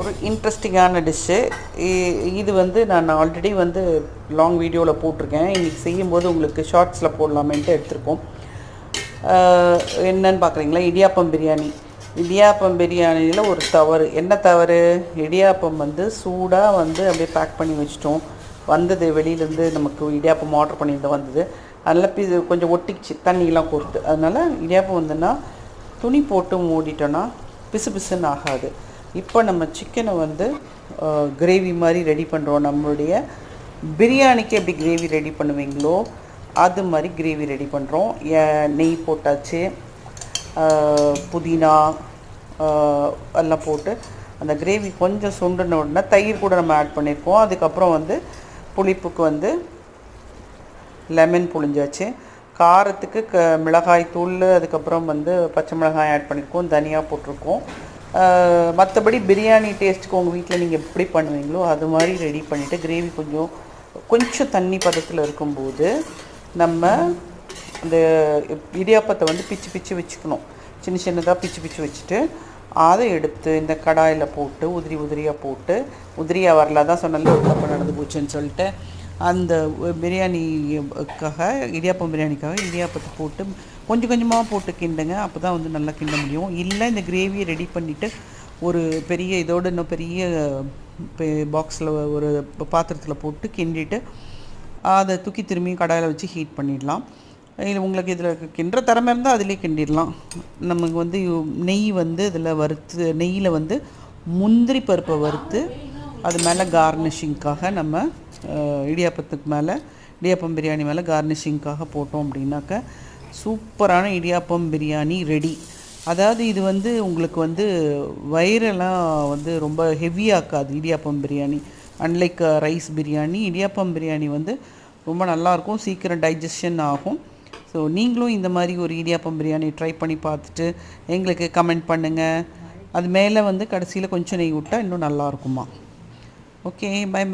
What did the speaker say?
ஒரு இன்ட்ரெஸ்டிங்கான டிஷ்ஷு. இது வந்து நான் ஆல்ரெடி வந்து லாங் வீடியோவில் போட்டிருக்கேன். இன்றைக்கி செய்யும்போது உங்களுக்கு ஷார்ட்ஸில் போடலாமேன்ட்டு எடுத்திருக்கோம். என்னன்னு பார்க்குறீங்களா? இடியாப்பம் பிரியாணி. இடியாப்பம் பிரியாணியில் ஒரு தவறு. என்ன தவறு? இடியாப்பம் வந்து சூடாக வந்து அப்படியே பேக் பண்ணி வச்சிட்டோம். வந்தது வெளியிலேருந்து நமக்கு இடியாப்பம் ஆர்டர் பண்ணிட்டு வந்தது. அதனால் கொஞ்சம் ஒட்டிக்கிச்சு தண்ணியெலாம் கோர்த்து. அதனால் இடியாப்பம் வந்துன்னா துணி போட்டு மூடிட்டோன்னா பிசு பிசுன்னு ஆகாது. இப்போ நம்ம சிக்கனை வந்து கிரேவி மாதிரி ரெடி பண்ணுறோம். நம்மளுடைய பிரியாணிக்கு எப்படி கிரேவி ரெடி பண்ணுவீங்களோ அது மாதிரி கிரேவி ரெடி பண்ணுறோம். நெய் போட்டாச்சு, புதினா எல்லாம் போட்டு அந்த கிரேவி கொஞ்சம் சுண்டுன உடனே தயிர் கூட நம்ம ஆட் பண்ணியிருக்கோம். அதுக்கப்புறம் வந்து புளிப்புக்கு வந்து லெமன் புளிஞ்சாச்சு. காரத்துக்கு மிளகாய் தூள், அதுக்கப்புறம் வந்து பச்சை மிளகாய் ஆட் பண்ணியிருக்கோம், தனியாக போட்டிருக்கோம். மற்றபடி பிரியாணி டேஸ்ட்டுக்கு உங்கள் வீட்டில் நீங்கள் எப்படி பண்ணுவீங்களோ அது மாதிரி ரெடி பண்ணிவிட்டு கிரேவி கொஞ்சம் தண்ணி பதத்தில் இருக்கும்போது நம்ம அந்த இடியாப்பத்தை வந்து பிச்சு வச்சுக்கணும். சின்னதாக பிச்சு வச்சுட்டு அதை எடுத்து இந்த கடாயில் போட்டு உதிரியாக போட்டு, உதிரியாக வரல தான் சொன்னால ஒரு தப்பு நடந்து போச்சுன்னு சொல்லிட்டு அந்த பிரியாணிக்காக இடியாப்பம் பிரியாணிக்காக இடியாப்பத்தை போட்டு கொஞ்சமாக போட்டு கிண்டுங்க. அப்போ தான் வந்து நல்லா கிண்ட முடியும். இல்லை இந்த கிரேவியை ரெடி பண்ணிவிட்டு ஒரு பெரிய இதோடு இன்னும் பெரிய பாக்ஸில் ஒரு பாத்திரத்தில் போட்டு கிண்டிட்டு அதை தூக்கி திரும்பி கடாயில் வச்சு ஹீட் பண்ணிடலாம். இல்லை உங்களுக்கு இதில் கிண்டுற திறமை இருந்தால் அதிலே கிண்டிடலாம். நமக்கு வந்து நெய் வந்து இதில் நெய்யில் வந்து முந்திரி பருப்பை வறுத்து அது மேலே கார்னிஷிங்காக நம்ம இடியாப்பத்துக்கு மேலே இடியாப்பம் பிரியாணி மேலே கார்னிஷிங்காக போட்டோம் அப்படின்னாக்க சூப்பரான இடியாப்பம் பிரியாணி ரெடி. அதாவது இது வந்து உங்களுக்கு வந்து வயிறெல்லாம் வந்து ரொம்ப ஹெவியாக்காது இடியாப்பம் பிரியாணி. அன்லைக் ரைஸ் பிரியாணி, இடியாப்பம் பிரியாணி வந்து ரொம்ப நல்லாயிருக்கும், சீக்கிரம் டைஜஷன் ஆகும். ஸோ நீங்களும் இந்த மாதிரி ஒரு இடியாப்பம் பிரியாணி ட்ரை பண்ணி பார்த்துட்டு எங்களுக்கு கமெண்ட் பண்ணுங்கள். அது மேலே வந்து கடைசியில் கொஞ்சம் நெய் விட்டால் இன்னும் நல்லாயிருக்குமா. Okay, by.